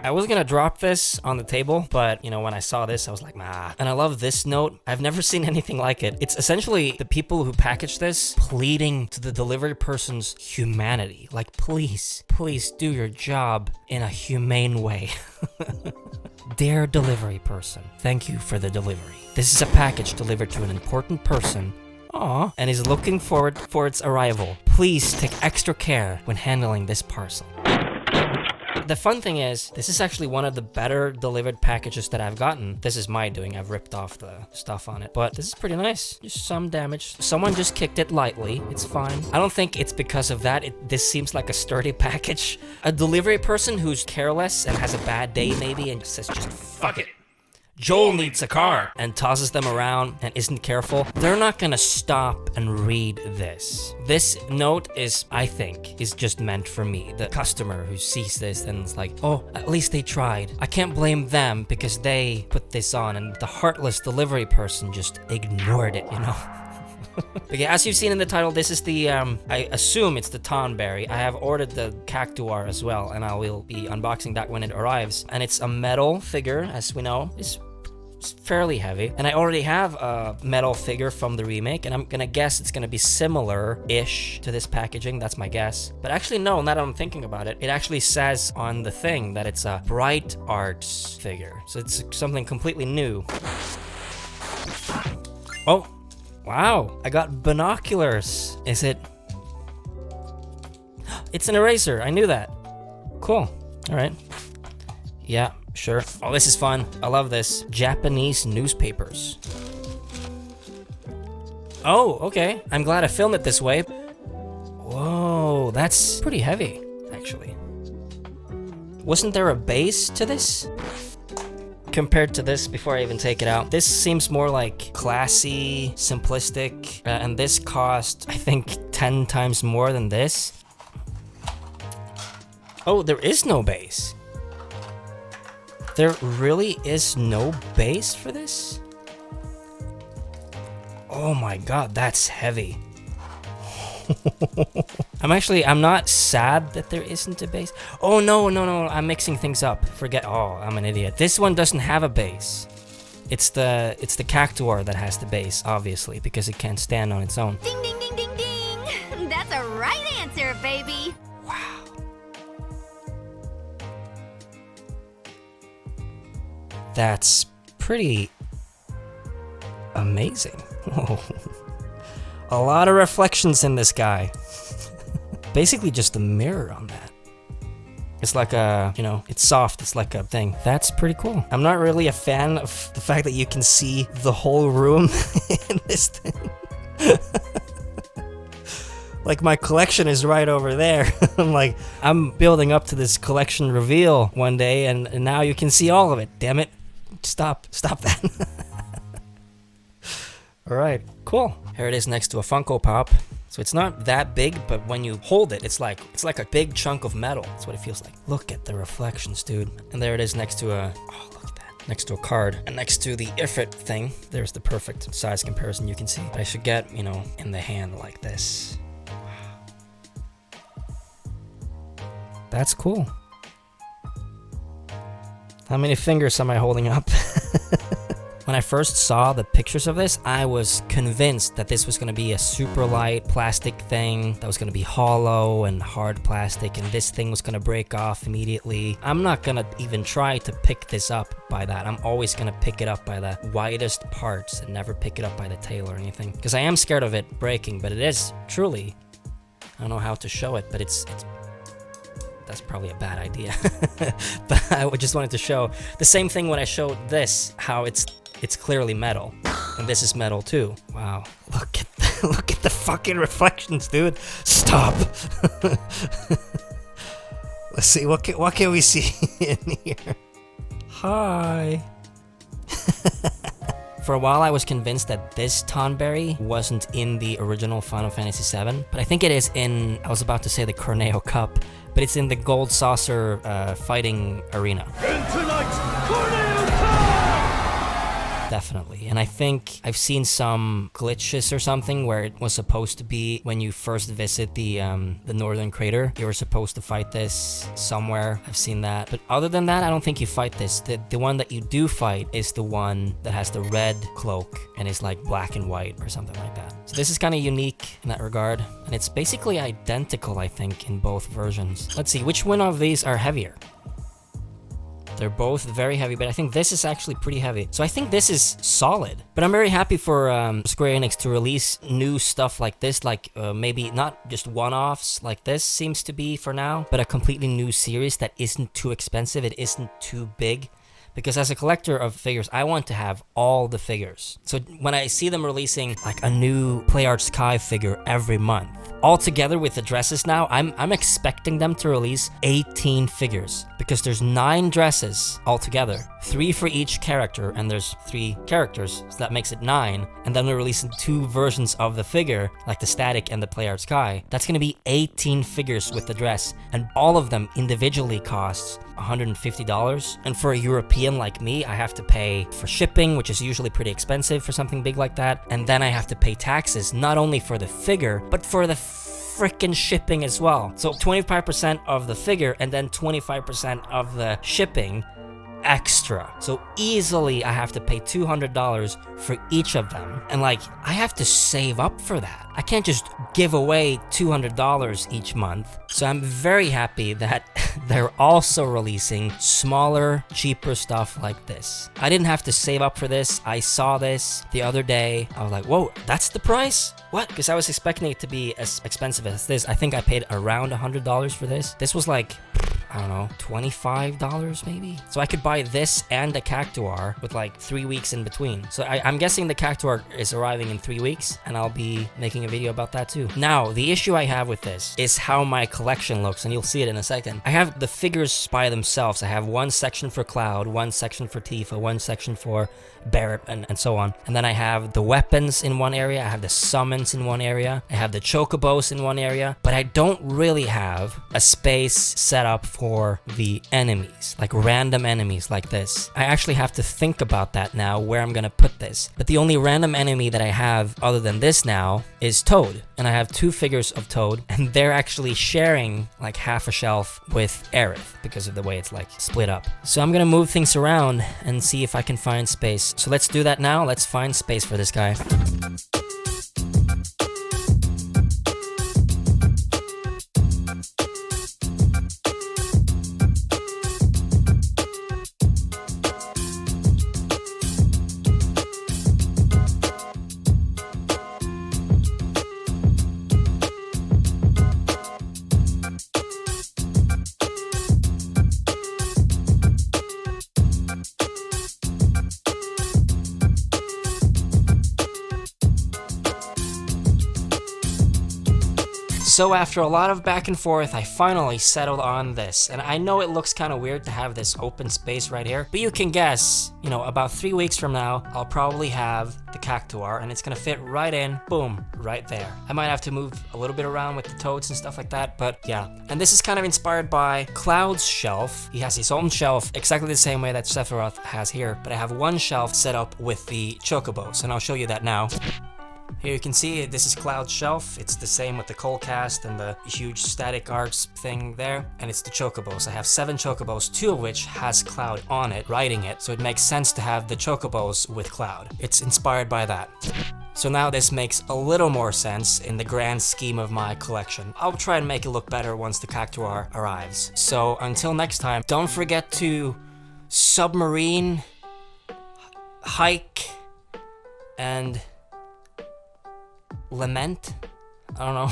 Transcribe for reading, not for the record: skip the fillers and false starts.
I was gonna drop this on the table, but you know, when I saw this, I was like, nah. And I love this note. I've never seen anything like it. It's essentially the people who packaged this pleading to the delivery person's humanity. Like, please, please do your job in a humane way. Dear delivery person, thank you for the delivery. This is a package delivered to an important person. Aw, and is looking forward for its arrival. Please take extra care when handling this parcel. The fun thing is, this is actually one of the better delivered packages that I've gotten. This is my doing, I've ripped off the stuff on it, but this is pretty nice. Just some damage. Someone just kicked it lightly, it's fine. I don't think it's because of that, this seems like a sturdy package. A delivery person who's careless and has a bad day maybe and says just fuck it. Joel needs a car, and tosses them around and isn't careful, they're not gonna stop and read this. This note is, I think, is just meant for me, the customer who sees this and is like, oh, at least they tried. I can't blame them because they put this on, and the heartless delivery person just ignored it, you know? Okay, as you've seen in the title, this is the, I assume it's the Tonberry. I have ordered the Cactuar as well, and I will be unboxing that when it arrives. And it's a metal figure, as we know. It's fairly heavy. And I already have a metal figure from the remake, and I'm gonna guess it's gonna be similar-ish to this packaging. That's my guess. But actually, no, now that I'm thinking about it, it actually says on the thing that it's a Bright Arts figure. So it's something completely new. Oh! Wow, I got binoculars. Is it? It's an eraser, I knew that. Cool, all right. Yeah, sure. Oh, this is fun, I love this. Japanese newspapers. Oh, okay, I'm glad I filmed it this way. Whoa, that's pretty heavy, actually. Wasn't there a base to this? Compared to this, before I even take it out, this seems more like classy, simplistic, and this cost, I think, 10 times more than this. Oh, there is no base. There really is no base for this? Oh my god, that's heavy. I'm not sad that there isn't a base. Oh no, I'm mixing things up. Forget, oh, I'm an idiot. This one doesn't have a base. It's the Cactuar that has the base, obviously, because it can't stand on its own. Ding, ding, ding, ding, ding. That's a right answer, baby. Wow. That's pretty amazing. Whoa. A lot of reflections in this guy. Basically just a mirror on that. It's like a, you know, it's soft, it's like a thing. That's pretty cool. I'm not really a fan of the fact that you can see the whole room in this thing. Like, my collection is right over there. I'm building up to this collection reveal one day, and now you can see all of it. Damn it. Stop that. Alright, cool. Here it is next to a Funko Pop. So it's not that big, but when you hold it, it's like a big chunk of metal. That's what it feels like. Look at the reflections, dude. And there it is next to a, oh, look at that. Next to a card. And next to the Ifrit thing, there's the perfect size comparison you can see. I should get, you know, in the hand like this. That's cool. How many fingers am I holding up? When I first saw the pictures of this, I was convinced that this was going to be a super light plastic thing that was going to be hollow and hard plastic, and this thing was going to break off immediately. I'm not going to even try to pick this up by that. I'm always going to pick it up by the widest parts and never pick it up by the tail or anything. Because I am scared of it breaking, but it is truly, I don't know how to show it, but it's that's probably a bad idea. But I just wanted to show the same thing when I showed this, how it's clearly metal, and this is metal too. Wow, look at the fucking reflections, dude. Stop. Let's see, what can we see in here? Hi. For a while I was convinced that this Tonberry wasn't in the original Final Fantasy VII, but I think it is in, I was about to say the Corneo Cup, but it's in the Gold Saucer fighting arena. And tonight's Corneo Cup! definitely. And I think I've seen some glitches or something where it was supposed to be when you first visit the northern crater. You were supposed to fight this somewhere. I've seen that. But other than that, I don't think you fight this. The one that you do fight is the one that has the red cloak and is like black and white or something like that. So this is kind of unique in that regard. And it's basically identical, I think, in both versions. Let's see, which one of these are heavier? They're both very heavy, but I think this is actually pretty heavy. So I think this is solid. But I'm very happy for Square Enix to release new stuff like this, like maybe not just one-offs like this seems to be for now, but a completely new series that isn't too expensive, it isn't too big. Because as a collector of figures, I want to have all the figures. So when I see them releasing like a new PlayArt Sky figure every month, all together with the dresses now, I'm expecting them to release 18 figures. Because there's 9 dresses altogether, 3 for each character, and there's 3 characters, so that makes it 9. And then they're releasing 2 versions of the figure, like the static and the PlayArt Sky. That's gonna be 18 figures with the dress, and all of them individually costs $150. And for a European like me, I have to pay for shipping, which is usually pretty expensive for something big like that. And then I have to pay taxes, not only for the figure, but for the freaking shipping as well. So 25% of the figure and then 25% of the shipping extra. So easily I have to pay $200 for each of them. And like, I have to save up for that. I can't just give away $200 each month. So I'm very happy that they're also releasing smaller, cheaper stuff like this. I didn't have to save up for this. I saw this the other day. I was like, whoa, that's the price? What? Because I was expecting it to be as expensive as this. I think I paid around $100 for this. This was like, I don't know, $25 maybe? So I could buy this and the Cactuar with like 3 weeks in between. So I'm guessing the Cactuar is arriving in 3 weeks, and I'll be making a video about that too. Now, the issue I have with this is how my collection looks, and you'll see it in a second. I have the figures by themselves. I have one section for Cloud, one section for Tifa, one section for Barrett, and so on. And then I have the weapons in one area, I have the summons in one area, I have the chocobos in one area, but I don't really have a space set up for the enemies, like random enemies like this. I actually have to think about that now, where I'm gonna put this. But the only random enemy that I have other than this now is Toad. And I have 2 figures of Toad, and they're actually sharing like half a shelf with Aerith because of the way it's like split up. So I'm gonna move things around and see if I can find space. So let's do that now. Let's find space for this guy. So after a lot of back and forth, I finally settled on this. And I know it looks kind of weird to have this open space right here, but you can guess, you know, about 3 weeks from now, I'll probably have the Cactuar, and it's gonna fit right in, boom, right there. I might have to move a little bit around with the Toads and stuff like that, but yeah. And this is kind of inspired by Cloud's shelf. He has his own shelf, exactly the same way that Sephiroth has here, but I have one shelf set up with the chocobos, and I'll show you that now. Here you can see this is Cloud's shelf. It's the same with the coal cast and the huge static arts thing there. And it's the chocobos. I have 7 chocobos, 2 of which has Cloud on it, riding it. So it makes sense to have the chocobos with Cloud. It's inspired by that. So now this makes a little more sense in the grand scheme of my collection. I'll try and make it look better once the Cactuar arrives. So until next time, don't forget to submarine, hike, and lament? I don't know.